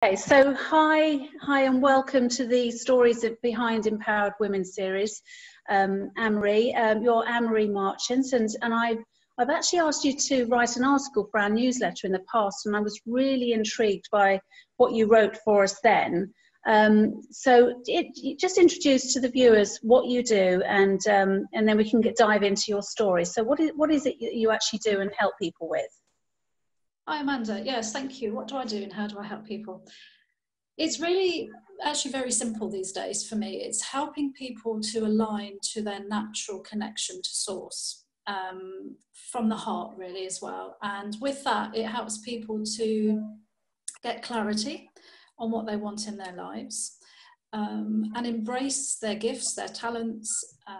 Okay, so hi and welcome to the Stories Behind Empowered Women series. Anne-Marie, you're Anne-Marie Marchant, and I've actually asked you to write an article for our newsletter in the past, and I was really intrigued by what you wrote for us then. So just introduce to the viewers what you do, and then we can dive into your story. So what is it you actually do and help people with? Hi Amanda, yes, thank you. What do I do and how do I help people? It's really actually very simple these days for me. It's helping people to align to their natural connection to source, from the heart really as well. And with that, it helps people to get clarity on what they want in their lives, and embrace their gifts, their talents, and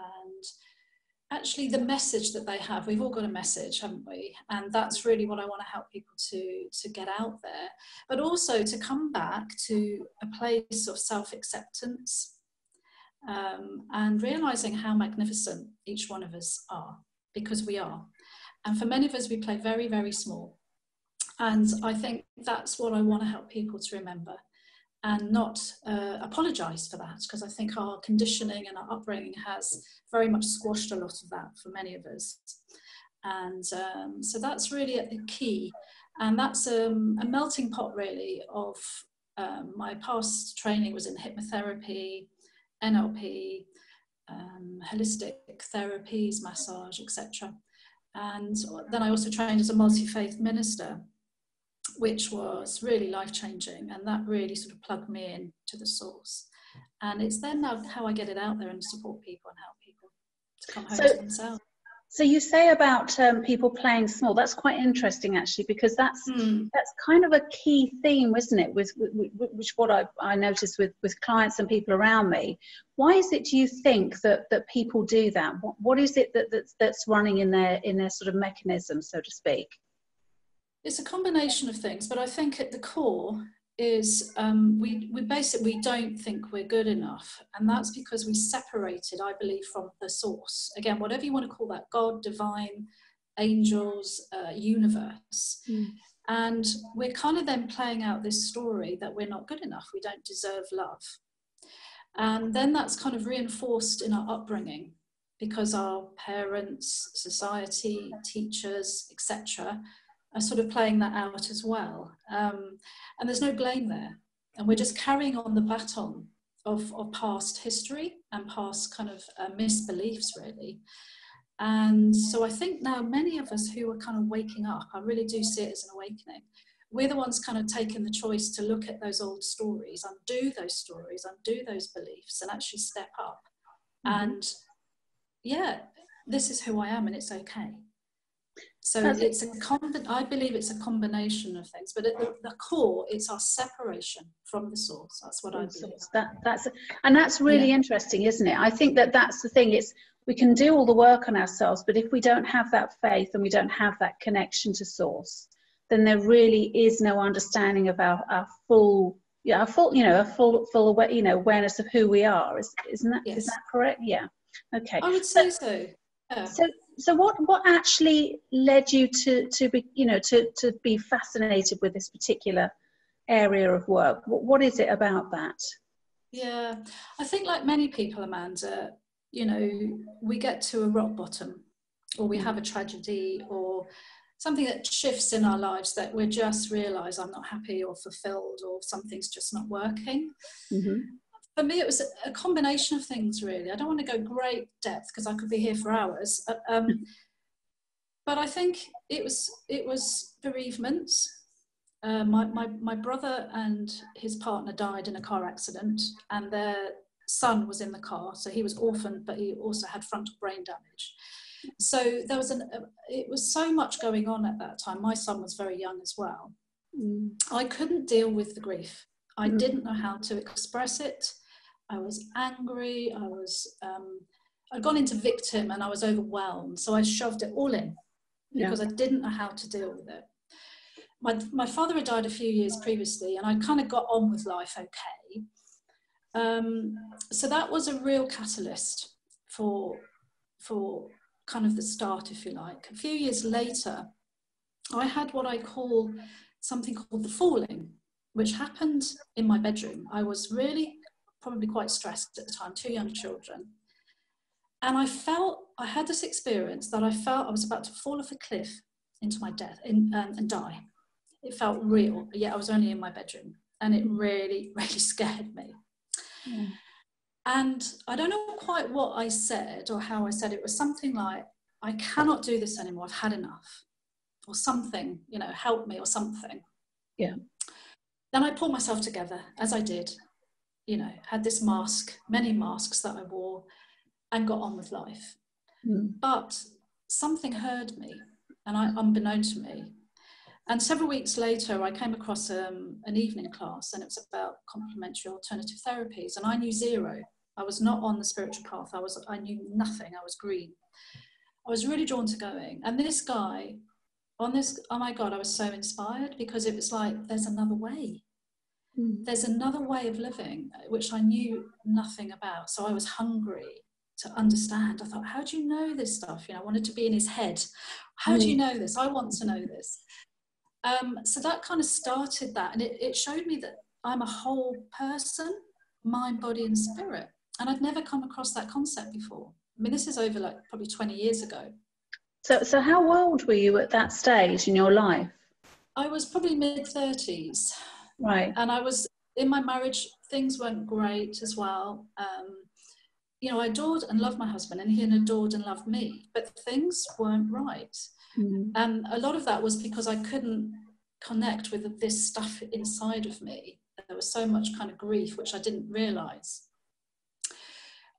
actually the message that they have. We've all got a message, haven't we? And that's really what I want to help people to get out there, but also to come back to a place of self-acceptance, and realizing how magnificent each one of us are, because we are. And for many of us, we play very, very small. And I think that's what I want to help people to remember, and not apologise for that, because I think our conditioning and our upbringing has very much squashed a lot of that for many of us. And so that's really the key. And that's a melting pot really of my past training was in hypnotherapy, NLP, holistic therapies, massage, etc. And then I also trained as a multi-faith minister, which was really life-changing, and that really sort of plugged me in to the source. And it's then now how I get it out there and support people and help people to come home to themselves. So you say about people playing small. That's quite interesting actually, because that's kind of a key theme, isn't it, which what I noticed with clients and people around me. Why is it, do you think, that people do that? What is it that's running in their sort of mechanism, so to speak? It's a combination of things, but I think at the core is we basically don't think we're good enough, and that's because we separated, I believe, from the source. Again, whatever you want to call that, God, divine, angels, universe. And we're kind of then playing out this story that we're not good enough, we don't deserve love. And then that's kind of reinforced in our upbringing, because our parents, society, teachers, etc., are sort of playing that out as well. And there's no blame there. And we're just carrying on the baton of past history and past kind of misbeliefs, really. And so I think now many of us who are kind of waking up, I really do see it as an awakening. We're the ones kind of taking the choice to look at those old stories, undo those stories, undo those beliefs, and actually step up. And yeah, this is who I am, and it's okay. So it's I believe it's a combination of things, but at the core, it's our separation from the source. That's what I believe. That's really interesting, isn't it? I think that's the thing. We can do all the work on ourselves, but if we don't have that faith and we don't have that connection to source, then there really is no understanding of our full awareness of who we are. Isn't that is that correct? Yeah. Okay. I would say so. Yeah. So what actually led you to be fascinated with this particular area of work? What is it about that? Yeah, I think like many people, Amanda, we get to a rock bottom, or we have a tragedy or something that shifts in our lives that we just realise I'm not happy or fulfilled, or something's just not working. For me, it was a combination of things, really. I don't want to go great depth because I could be here for hours. But I think it was bereavement. My brother and his partner died in a car accident, and their son was in the car. So he was orphaned, but he also had frontal brain damage. So there was it was so much going on at that time. My son was very young as well. I couldn't deal with the grief. I didn't know how to express it. I was angry. I'd gone into victim, and I was overwhelmed. So I shoved it all in because I didn't know how to deal with it. My father had died a few years previously, and I kind of got on with life okay. So that was a real catalyst for kind of the start, if you like. A few years later, I had what I call something called the falling. which happened in my bedroom. I was really probably quite stressed at the time, 2 young children. And I had this experience that I felt I was about to fall off a cliff into my death and die. It felt real, yet I was only in my bedroom. And it really, really scared me. Yeah. And I don't know quite what I said or how I said it. It was something like, I cannot do this anymore. I've had enough. Or something, you know, help me or something. Yeah. Then I pulled myself together, as I did, you know, had this mask, many masks that I wore, and got on with life. But something heard me, and unbeknown to me. And several weeks later, I came across an evening class, and it was about complementary alternative therapies. And I knew zero. I was not on the spiritual path. I knew nothing. I was green. I was really drawn to going. And this guy, oh my God, I was so inspired, because it was like, there's another way. There's another way of living, which I knew nothing about. So I was hungry to understand. I thought, how do you know this stuff? You know, I wanted to be in his head. How do you know this? I want to know this. So that kind of started that. And it showed me that I'm a whole person, mind, body, and spirit. And I'd never come across that concept before. I mean, this is over like probably 20 years ago. So how old were you at that stage in your life? I was probably mid-30s. Right. And I was in my marriage, things weren't great as well. You know, I adored and loved my husband, and he adored and loved me, but things weren't right. And a lot of that was because I couldn't connect with this stuff inside of me. There was so much kind of grief, which I didn't realize.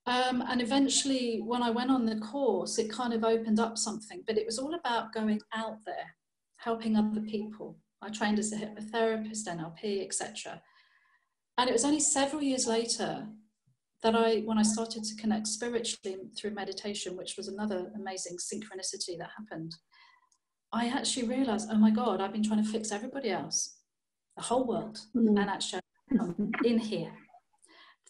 And eventually, when I went on the course, it kind of opened up something, but it was all about going out there, helping other people. I trained as a hypnotherapist, NLP, etc. And it was only several years later that when I started to connect spiritually through meditation, which was another amazing synchronicity that happened, I actually realized, oh my God, I've been trying to fix everybody else, the whole world, and actually I'm in here.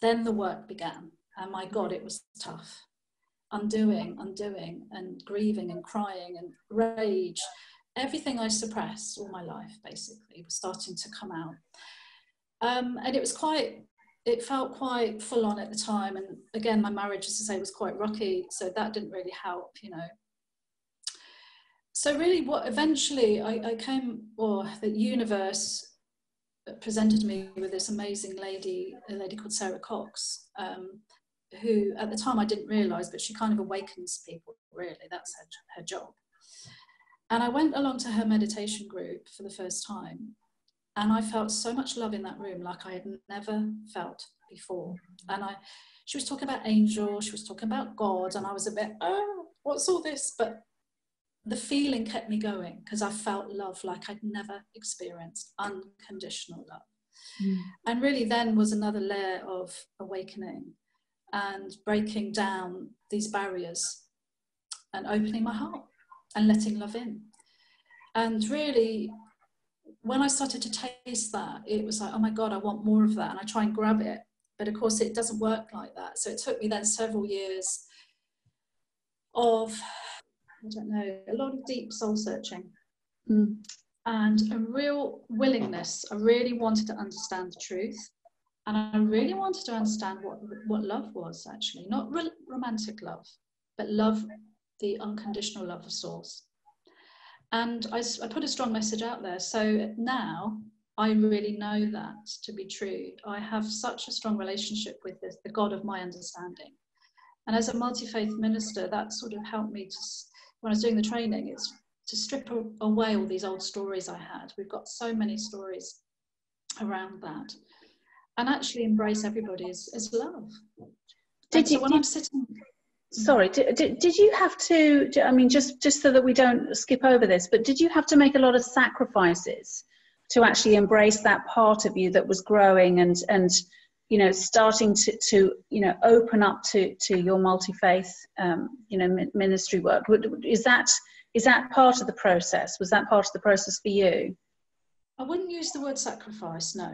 Then the work began, and my God, it was tough. Undoing, and grieving and crying and rage. Everything I suppressed all my life, basically, was starting to come out. And it felt quite full on at the time. And again, my marriage, as I say, was quite rocky, so that didn't really help, you know. So really what eventually the universe presented me with this amazing a lady called Sarah Cox, who at the time I didn't realise, but she kind of awakens people, really, that's her job. And I went along to her meditation group for the first time, and I felt so much love in that room like I had never felt before. And she was talking about angels, she was talking about God, and I was a bit, oh, what's all this? But the feeling kept me going, because I felt love like I'd never experienced, unconditional love. And really then was another layer of awakening and breaking down these barriers and opening my heart and letting love in. And really, when I started to taste that, it was like, oh my God, I want more of that. And I try and grab it. But of course, it doesn't work like that. So it took me then several years of, I don't know, a lot of deep soul searching and a real willingness. I really wanted to understand the truth. And I really wanted to understand what love was, actually. Not romantic love, but love, the unconditional love of source. And I put a strong message out there. So now I really know that to be true. I have such a strong relationship with the God of my understanding. And as a multi-faith minister, that sort of helped me to, when I was doing the training, it's to strip away all these old stories I had. We've got so many stories around that. And actually embrace everybody as love. Did you have to, I mean, just so that we don't skip over this, but did you have to make a lot of sacrifices to actually embrace that part of you that was growing and you know, starting to you know, open up to your multi-faith you know, ministry work? Is that part of the process? Was that part of the process for you? I wouldn't use the word sacrifice, no.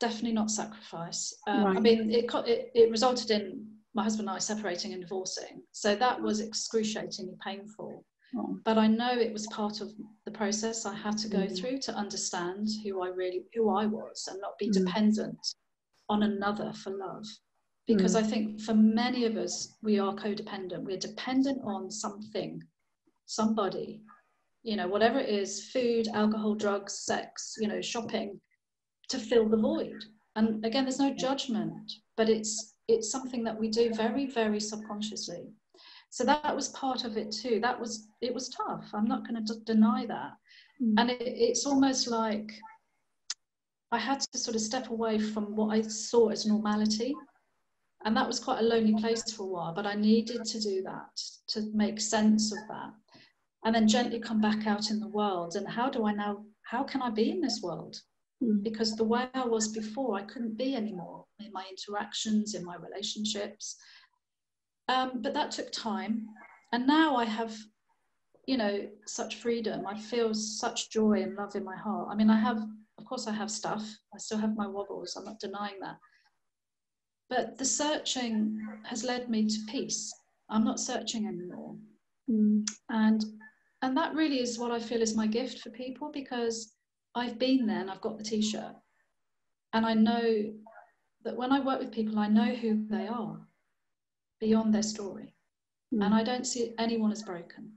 Definitely not sacrifice. Right. I mean, it resulted in my husband and I separating and divorcing. So that was excruciatingly painful. Oh. But I know it was part of the process I had to go through to understand who I was, and not be dependent on another for love. Because I think for many of us, we are codependent. We're dependent on something, somebody, you know, whatever it is, food, alcohol, drugs, sex, you know, shopping, to fill the void. And again, there's no judgment, but it's something that we do very, very subconsciously. So that was part of it too. It was tough. I'm not going to deny that. And it's almost like I had to sort of step away from what I saw as normality. And that was quite a lonely place for a while, but I needed to do that to make sense of that. And then gently come back out in the world. And how can I be in this world? Because the way I was before, I couldn't be anymore in my interactions, in my relationships. But that took time. And now I have, you know, such freedom. I feel such joy and love in my heart. I mean, of course I have stuff. I still have my wobbles. I'm not denying that. But the searching has led me to peace. I'm not searching anymore. And that really is what I feel is my gift for people, because I've been there and I've got the t-shirt. And I know that when I work with people, I know who they are beyond their story. And I don't see anyone as broken.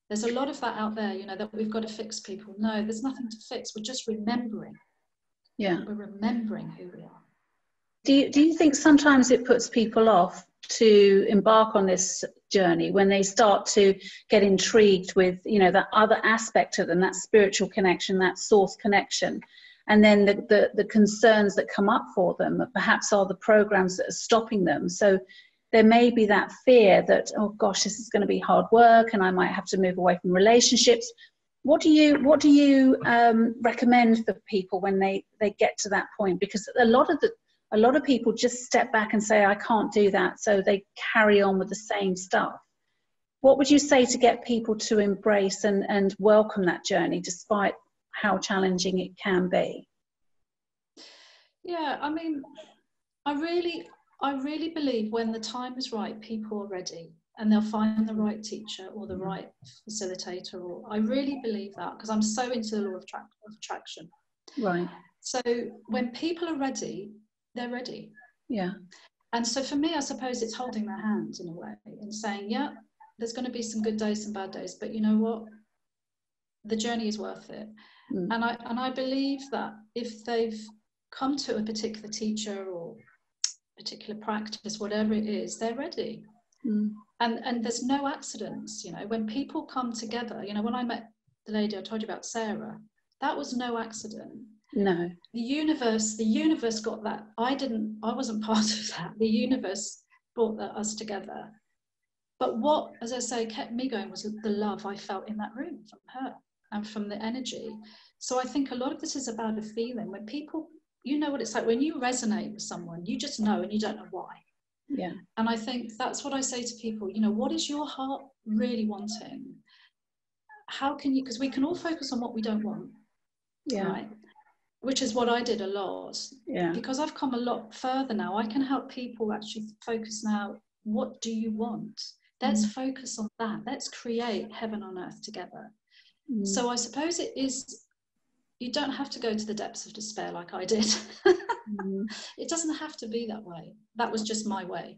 There's a lot of that out there, you know, that we've got to fix people. No, there's nothing to fix. We're just remembering. Yeah. We're remembering who we are. Do you think sometimes it puts people off to embark on this journey when they start to get intrigued with, you know, that other aspect of them, that spiritual connection, that source connection, and then the concerns that come up for them that perhaps are the programs that are stopping them? So there may be that fear that, oh gosh, this is going to be hard work and I might have to move away from relationships. What do you recommend for people when they get to that point? Because a lot of people just step back and say, I can't do that. So they carry on with the same stuff. What would you say to get people to embrace and welcome that journey, despite how challenging it can be? Yeah, I mean, I really believe when the time is right, people are ready and they'll find the right teacher or the right facilitator. Or I really believe that, because I'm so into the law of attraction. Right. So when people are ready, they're ready. Yeah. And so for me, I suppose it's holding their hand in a way and saying, yeah, there's going to be some good days, some bad days, but you know what? The journey is worth it. And I believe that if they've come to a particular teacher or particular practice, whatever it is, they're ready. And there's no accidents, you know, when people come together. You know, when I met the lady I told you about, Sarah, that was no accident. No. The universe got that. I wasn't part of that. The universe brought us together. But what, as I say, kept me going was the love I felt in that room from her and from the energy. So I think a lot of this is about a feeling. When people, you know what it's like when you resonate with someone, you just know and you don't know why. Yeah. And I think that's what I say to people, you know, what is your heart really wanting? How can you, because we can all focus on what we don't want. Yeah. Right? Which is what I did a lot. Yeah. Because I've come a lot further now. I can help people actually focus now. What do you want? Let's focus on that. Let's create heaven on earth together. So I suppose it is, you don't have to go to the depths of despair like I did. It doesn't have to be that way. That was just my way.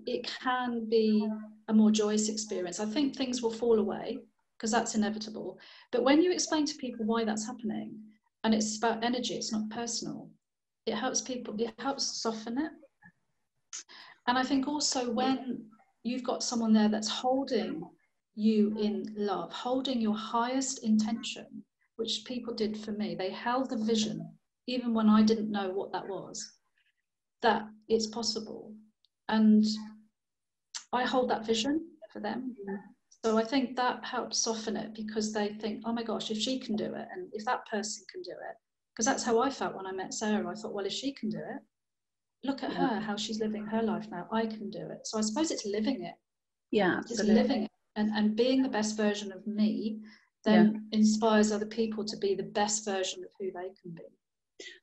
It can be a more joyous experience. I think things will fall away because that's inevitable. But when you explain to people why that's happening, and it's about energy, it's not personal, it helps people, it helps soften it. And I think also when you've got someone there that's holding you in love, holding your highest intention, which people did for me, they held the vision, even when I didn't know what that was, that it's possible. And I hold that vision for them. So I think that helps soften it, because they think, oh my gosh, if she can do it, and if that person can do it, because that's how I felt when I met Sarah. I thought, well, if she can do it, look at her, how she's living her life now, I can do it. So I suppose it's living it. Yeah, absolutely. It's living it and being the best version of me then inspires other people to be the best version of who they can be.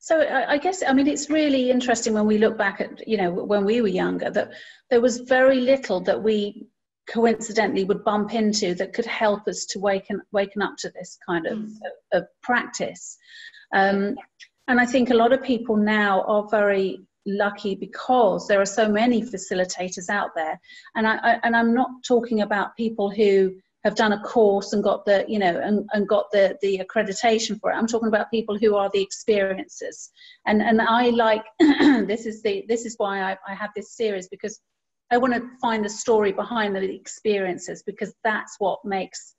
So I guess, I mean, it's really interesting when we look back at, you know, when we were younger, that there was very little that we coincidentally would bump into that could help us to waken up to this kind of practice. And I think a lot of people now are very lucky because there are so many facilitators out there, and I'm not talking about people who have done a course and got the and got the accreditation for it. I'm talking about people who are the experiencers, and I like this is why I have this series, because I want to find the story behind the experiences, because that's what makes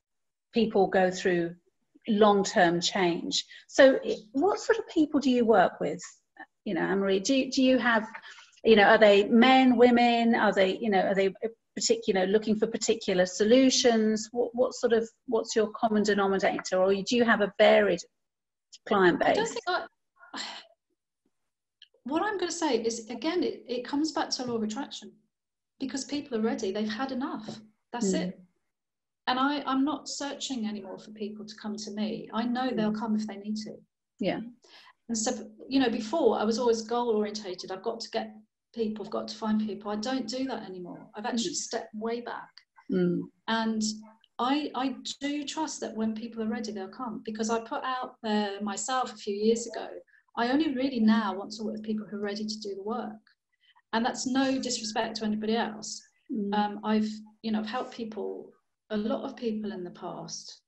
people go through long-term change. So what sort of people do you work with, Anne-Marie? Do you have, are they men, women? Are they particular, looking for particular solutions? What's your common denominator, or do you have a varied client base? I don't think what I'm going to say is, again, it comes back to law of attraction, because people are ready. They've had enough. That's it. And I'm not searching anymore for people to come to me. I know they'll come if they need to. Yeah. And so, before I was always goal orientated. I've got to get people, I've got to find people. I don't do that anymore. I've actually stepped way back. And I do trust that when people are ready, they'll come, because I put out there myself a few years ago, I only really now want to work with people who are ready to do the work. And that's no disrespect to anybody else. I've helped people, a lot of people in the past.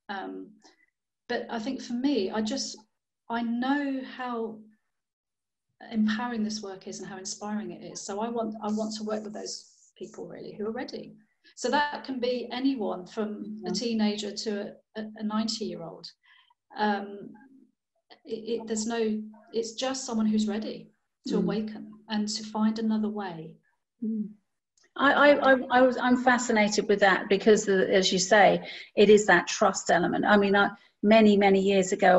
But I think for me, I know how empowering this work is and how inspiring it is. So I want to work with those people really who are ready. So that can be anyone from a teenager to a 90-year-old. It's just someone who's ready to awaken and to find another way. I'm fascinated with that, because as you say, it is that trust element. I mean, many years ago,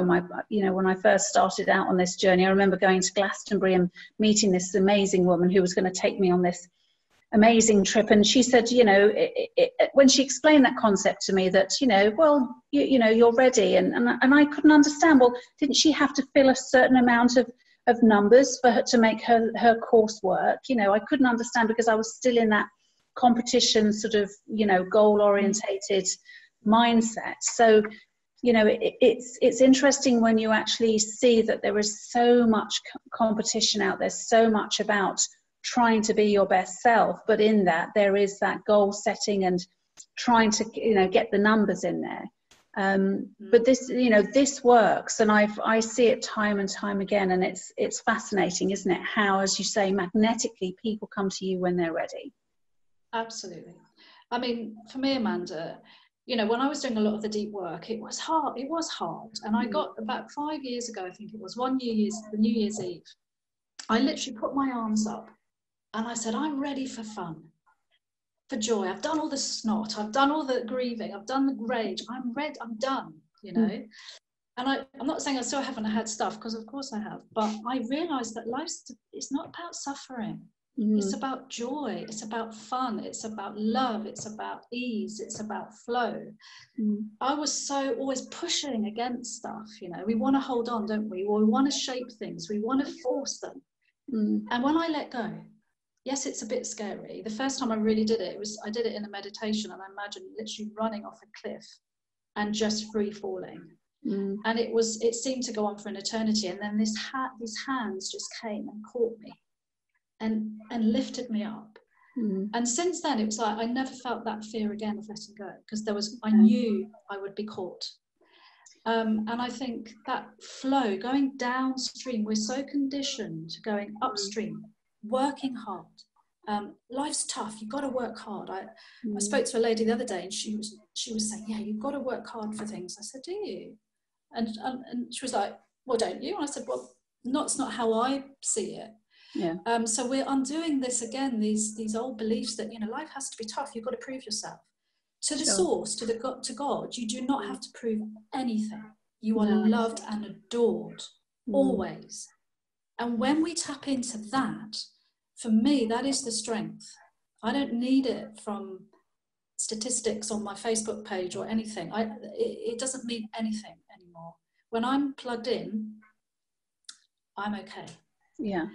when I first started out on this journey, I remember going to Glastonbury and meeting this amazing woman who was going to take me on this amazing trip, and she said, when she explained that concept to me, that you're ready, and I couldn't understand. Well, didn't she have to fill a certain amount of numbers for her to make her course work? I couldn't understand, because I was still in that competition sort of goal orientated mindset. So it's interesting when you actually see that there is so much competition out there, so much about trying to be your best self, but in that there is that goal setting and trying to get the numbers in there. But this works, and I see it time and time again, and it's fascinating, isn't it, how, as you say, magnetically people come to you when they're ready. Absolutely. I mean, for me, Amanda, when I was doing a lot of the deep work, it was hard. And I got, about 5 years ago, I think it was, the New Year's Eve, I literally put my arms up and I said, I'm ready for fun, for joy. I've done all the snot, I've done all the grieving, I've done the rage, I'm ready, I'm done, And I'm not saying I still haven't had stuff, because of course I have, but I realized that it's not about suffering. It's about joy, it's about fun, it's about love, it's about ease, it's about flow. I was always pushing against stuff, we want to hold on, don't we? Or we want to shape things, we want to force them. And when I let go, yes, it's a bit scary. The first time I really did it, I did it in a meditation, and I imagined literally running off a cliff and just free falling. And it seemed to go on for an eternity. And then these hands just came and caught me and lifted me up. And since then, it was like I never felt that fear again of letting go, because I knew I would be caught. And I think that flow, going downstream, we're so conditioned to going upstream, working hard. Life's tough, you've got to work hard. I spoke to a lady the other day, and she was saying, yeah, you've got to work hard for things. I said, do you? And she was like, well, don't you? And I said, well, it's not how I see it. Yeah. So we're undoing this again, these old beliefs that life has to be tough, you've got to prove yourself to the source, to God. You do not have to prove anything. You are loved and adored always. And when we tap into that, for me, that is the strength. I don't need it from statistics on my Facebook page or anything. It doesn't mean anything anymore. When I'm plugged in, I'm okay. Yeah.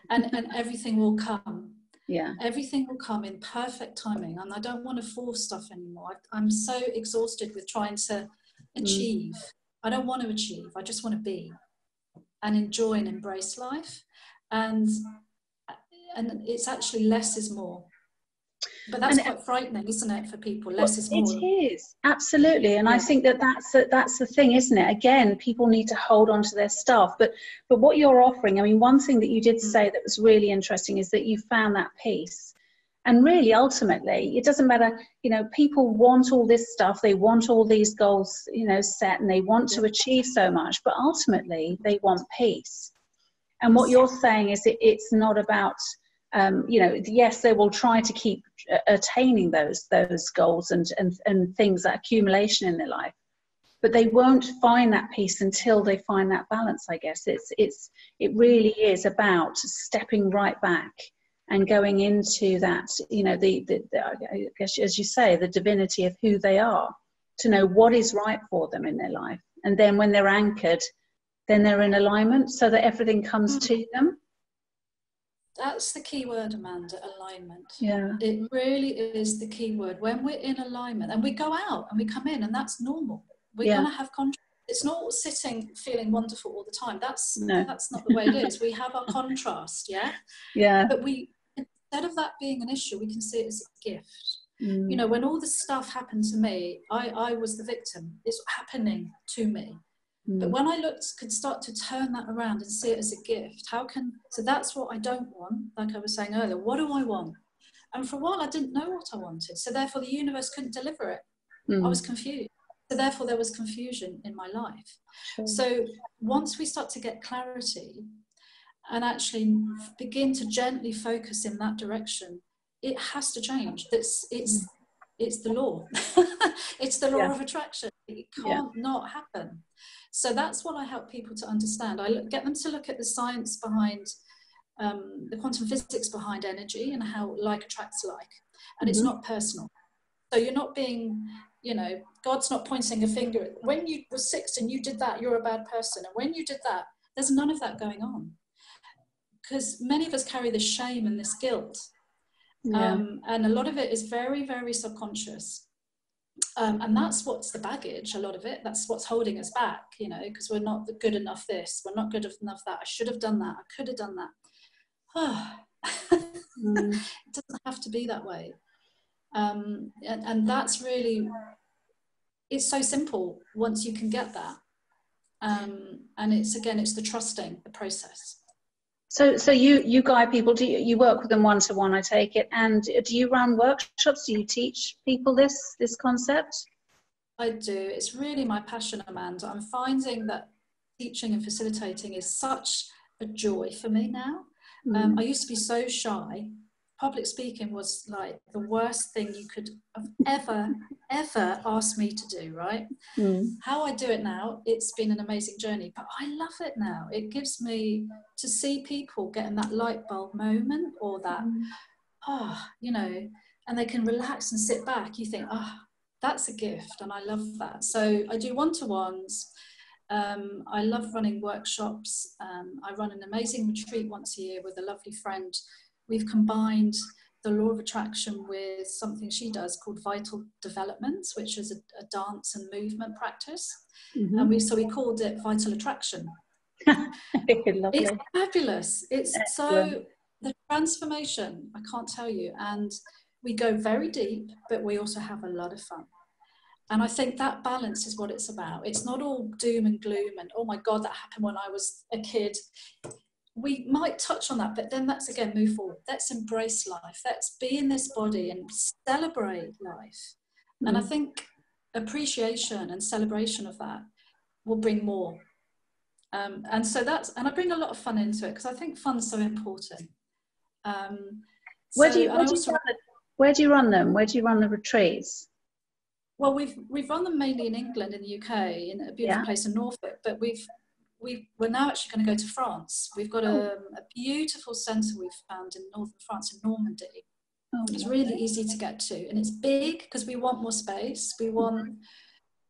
and everything will come. Yeah. Everything will come in perfect timing, and I don't want to force stuff anymore. I'm so exhausted with trying to achieve. I don't want to achieve. I just want to be and enjoy and embrace life. And it's actually less is more. But that's quite frightening, isn't it, for people? Less is more. It is, absolutely. And I think that's the thing, isn't it? Again, people need to hold on to their stuff. But what you're offering, I mean, one thing that you did say that was really interesting is that you found that peace. And really, ultimately, it doesn't matter, you know, people want all this stuff, they want all these goals, you know, set, and they want to achieve so much, but ultimately they want peace. And what you're saying is it's not about, you know, yes, they will try to keep attaining those goals and things, that accumulation in their life, but they won't find that peace until they find that balance. I guess it really is about stepping right back and going into that, you know, I guess, as you say, the divinity of who they are, to know what is right for them in their life. And then when they're anchored, then they're in alignment so that everything comes to them. That's the key word, Amanda, alignment. Yeah. It really is the key word. When we're in alignment, and we go out and we come in, and that's normal. We're going to have contrast. It's not sitting feeling wonderful all the time. That's not the way it is. We have our contrast, Yeah. But instead of that being an issue, we can see it as a gift. You know, when all this stuff happened to me, I was the victim. It's happening to me. But when I could start to turn that around and see it as a gift, so that's what I don't want, like I was saying earlier. What do I want? And for a while, I didn't know what I wanted. So therefore, the universe couldn't deliver it. I was confused. So therefore, there was confusion in my life. Sure. So once we start to get clarity and actually begin to gently focus in that direction, it has to change. It's the law. It's the law of attraction. It can't not happen. So that's what I help people to understand. I get them to look at the science behind the quantum physics behind energy and how like attracts like. And it's not personal. So you're not being, you know, God's not pointing a finger. When you were 6 and you did that, you're a bad person. And when you did that, there's none of that going on. Because many of us carry this shame and this guilt. And a lot of it is very, very subconscious. And that's what's the baggage, a lot of it. That's what's holding us back, you know, because we're not good enough this, we're not good enough that, I should have done that, I could have done that. It doesn't have to be that way. And that's really, it's so simple once you can get that. And it's the trusting the process. So you guide people, you work with them one-to-one, I take it, and do you run workshops? Do you teach people this concept? I do. It's really my passion, Amanda. I'm finding that teaching and facilitating is such a joy for me now. I used to be so shy. Public speaking was like the worst thing you could have ever asked me to do, right? How I do it now, it's been an amazing journey, but I love it now. It gives me to see people getting that light bulb moment, or that, you know, and they can relax and sit back. You think, that's a gift, and I love that. So I do one-to-ones. I love running workshops. I run an amazing retreat once a year with a lovely friend. We've combined the law of attraction with something she does called vital developments, which is a dance and movement practice. And we called it Vital Attraction. It's fabulous. It's so, the transformation, I can't tell you. And we go very deep, but we also have a lot of fun. And I think that balance is what it's about. It's not all doom and gloom and, oh my God, that happened when I was a kid. We might touch on that, but then let's again move forward. Let's embrace life. Let's be in this body and celebrate life. And I think appreciation and celebration of that will bring more. And I bring a lot of fun into it because I think fun's so important. Where do you run them? Where do you run the retreats? Well, we've run them mainly in England, in the UK, in a beautiful place in Norfolk, but we're now actually going to go to France. We've got a beautiful centre we've found in northern France, in Normandy. It's really easy to get to, and it's big because we want more space.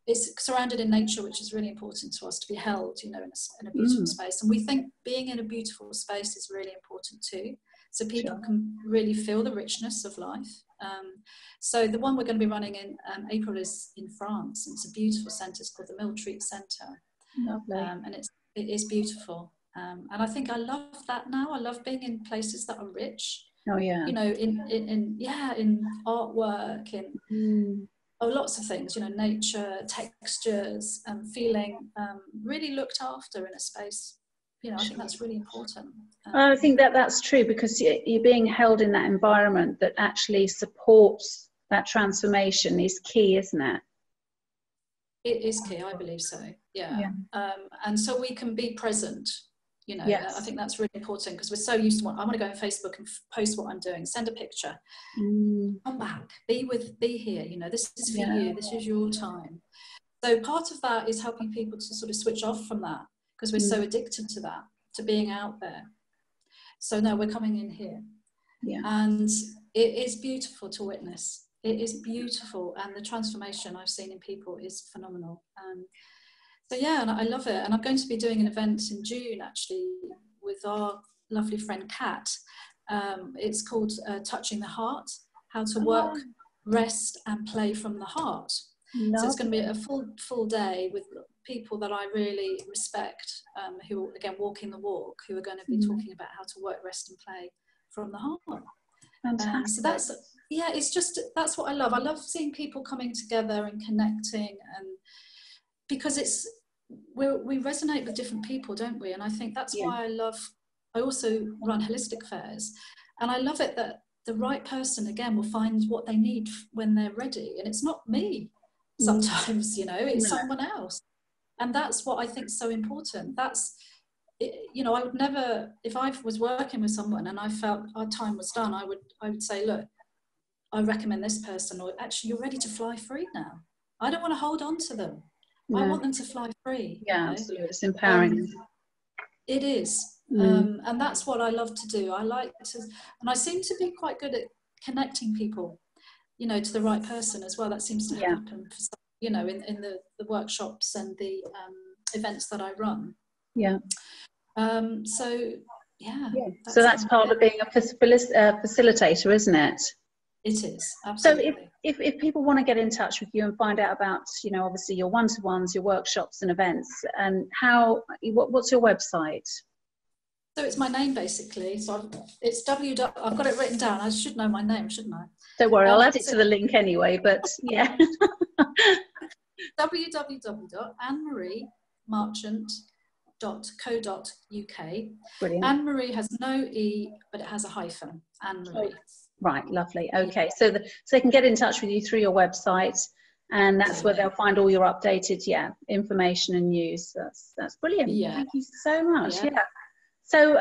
It's surrounded in nature, which is really important to us, to be held, you know, in a beautiful space. And we think being in a beautiful space is really important too. so people Sure. can really feel the richness of life. So the one we're going to be running in April is in France. It's a beautiful centre. It's called the Mill Treat Centre, Lovely. and it is beautiful. And I think I love that now. I love being in places that are rich. Oh yeah. You know, in artwork, in lots of things. You know, nature, textures, feeling really looked after in a space. You know, I think that's really important. I think that that's true, because you're being held in that environment that actually supports that transformation is key, isn't it? It is key, I believe so. Yeah. And so we can be present. You know, Yes. I think that's really important, because we're so used to I want to go on Facebook and post what I'm doing, send a picture, come back, be here. You know, this is for you. This is your time. So part of that is helping people to sort of switch off from that, because we're so addicted to that, to being out there. So no, we're coming in here. Yeah. And it is beautiful to witness. It is beautiful, and the transformation I've seen in people is phenomenal. So yeah, and I love it. And I'm going to be doing an event in June, actually, with our lovely friend Kat. It's called Touching the Heart, how to work, rest and play from the heart. So it's going to be a full day with people that I really respect, who are, again, walking the walk, who are going to be talking about how to work, rest and play from the heart. Fantastic. So that's, it's just, that's what I love. I love seeing people coming together and connecting, and because we resonate with different people, don't we? And I think that's why I also run holistic fairs, and I love it that the right person, again, will find what they need when they're ready. And it's not me sometimes, you know, it's someone else. And that's what I think is so important. That's, you know, I would never, if I was working with someone and I felt our time was done, I would say, look, I recommend this person, or actually you're ready to fly free now. I don't want to hold on to them. I want them to fly free. Yeah, you know? absolutely. It's empowering. It is. And that's what I love to do. I like to, and I seem to be quite good at connecting people, you know, to the right person as well. That seems to happen, you know, in the workshops and the events that I run. Yeah. So, yeah. So that's part of being a facilitator, isn't it? It is, absolutely. So if people want to get in touch with you and find out about, you know, obviously your one-to-ones, your workshops and events, and what's your website? So it's my name, basically. So it's I've got it written down. I should know my name, shouldn't I? Don't worry, I'll add it to the link anyway, but yeah. www.annemariemmarchant.co.uk. Brilliant. Anne-Marie has no E, but it has a hyphen. Anne-Marie. Oh, right, lovely. Okay, so they can get in touch with you through your website, and that's where they'll find all your updated information and news. That's brilliant. Thank you so much. So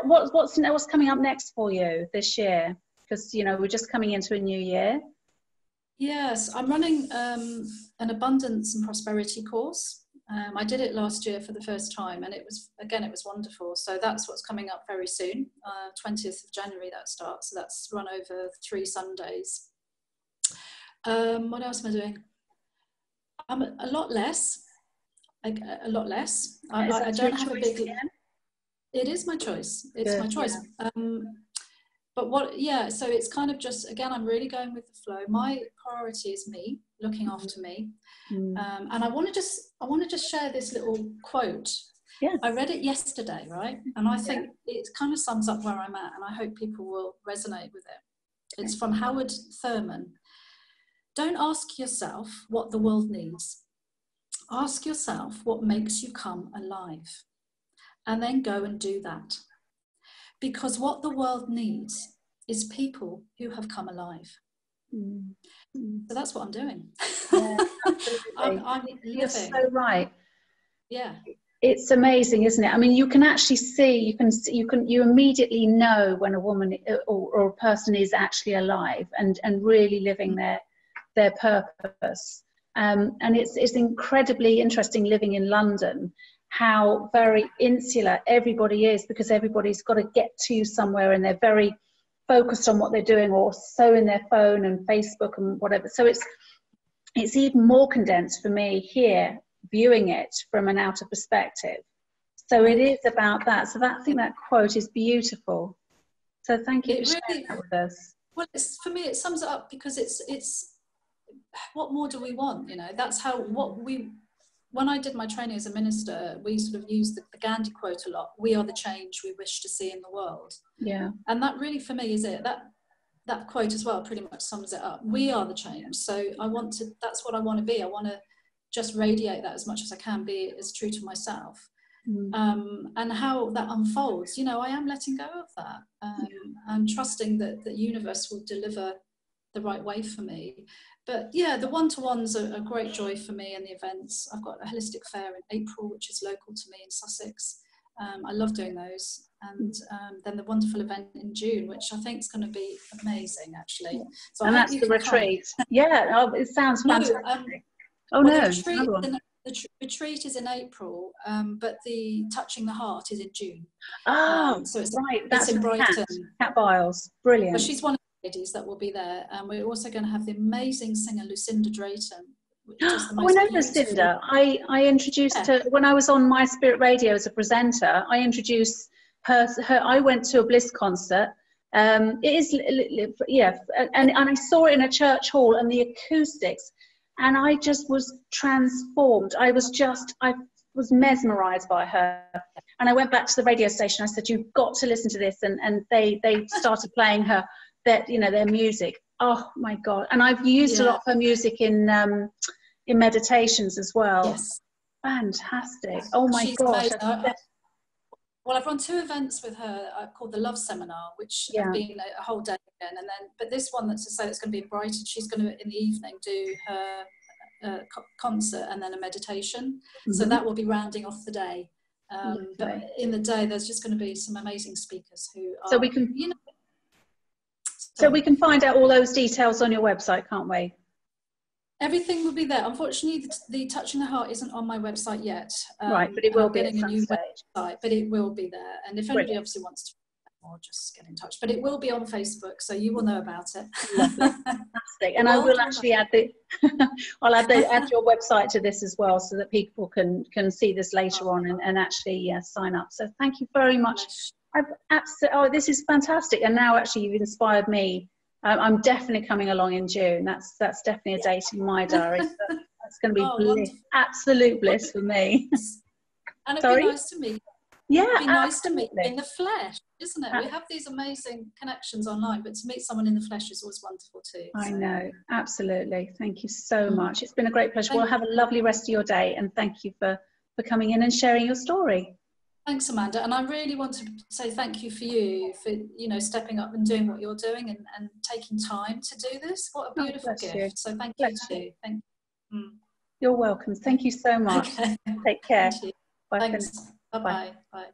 what's coming up next for you this year? Because, you know, we're just coming into a new year. Yes, I'm running an abundance and prosperity course. I did it last year for the first time, and it was wonderful. So that's what's coming up very soon. 20th of January that starts. So that's run over 3 Sundays. What else am I doing? I'm a lot less. I don't have a big. It is my choice. It's my choice. But so it's kind of just, again, I'm really going with the flow. My priority is me, looking after me. And I want to just share this little quote. Yes. I read it yesterday, right? And I think it kind of sums up where I'm at, and I hope people will resonate with it. It's from Howard Thurman. Don't ask yourself what the world needs. Ask yourself what makes you come alive. And then go and do that. Because what the world needs is people who have come alive. So that's what I'm doing. Yeah, I'm You're so right. Yeah. It's amazing, isn't it? I mean, you can actually see, you immediately know when a woman or a person is actually alive and really living their purpose. And it's incredibly interesting living in London, how very insular everybody is, because everybody's got to get to somewhere and they're very focused on what they're doing, or so in their phone and Facebook and whatever. So it's even more condensed for me here, viewing it from an outer perspective. So it is about that. So I think that quote is beautiful. So thank you for sharing that with us. Well, for me, it sums it up, because it's what more do we want? You know, that's how, when I did my training as a minister, we sort of used the Gandhi quote a lot: "We are the change we wish to see in the world." Yeah. And that really, for me, is it. That quote as well pretty much sums it up. We are the change. So that's what I want to be. I want to just radiate that as much as I can, be as true to myself. And how that unfolds, you know, I am letting go of that. I'm trusting that the universe will deliver the right way for me. But yeah, the one-to-ones are a great joy for me, and the events. I've got a holistic fair in April, which is local to me in Sussex. I love doing those. And then the wonderful event in June, which I think is going to be amazing, actually. So and that's the retreat. Yeah, oh, it sounds fantastic. The retreat is in April, but the Touching the Heart is in June. So it's right. That's in Brighton. Cat Biles, brilliant. Well, she's one of the ladies that will be there, and we're also going to have the amazing singer Lucinda Drayton. I know Lucinda. I introduced her when I was on My Spirit Radio as a presenter. I introduced her. I went to a Bliss concert. It is, and I saw it in a church hall, and the acoustics. And I just was transformed. I was mesmerized by her. And I went back to the radio station. I said, "You've got to listen to this." And they started playing their music. Oh my God. And I've used a lot of her music in meditations as well. Yes. Fantastic. Oh my gosh. Well, I've run 2 events with her called the Love Seminar, which have been a whole day again. But this one that's going to be in Brighton, she's going to, in the evening, do her concert and then a meditation. So that will be rounding off the day. But in the day, there's just going to be some amazing speakers who are, so we can find out all those details on your website, can't we? Everything will be there. Unfortunately, the Touching the Heart isn't on my website yet. Right, but it will be at some stage. Website, but it will be there. And if anybody obviously wants to, or just get in touch. But it will be on Facebook, so you will know about it. Lovely. Fantastic. And I will actually add add your website to this as well, so that people can see this later on and actually sign up. So thank you very much. This is fantastic. And now actually you've inspired me. I'm definitely coming along in June. That's definitely a date in my diary. So that's going to be bliss, absolute bliss for me. And it'd be nice to meet. Yeah, it'd be nice to meet in the flesh, isn't it? We have these amazing connections online, but to meet someone in the flesh is always wonderful too. I know, absolutely. Thank you so much. It's been a great pleasure. Well, have a lovely rest of your day, and thank you for coming in and sharing your story. Thanks, Amanda. And I really want to say thank you for stepping up and doing what you're doing and taking time to do this. What a beautiful gift. So thank you too. Thank you. You're welcome. Thank you so much. Okay. Take care. Bye. Thanks. Bye-bye. Bye.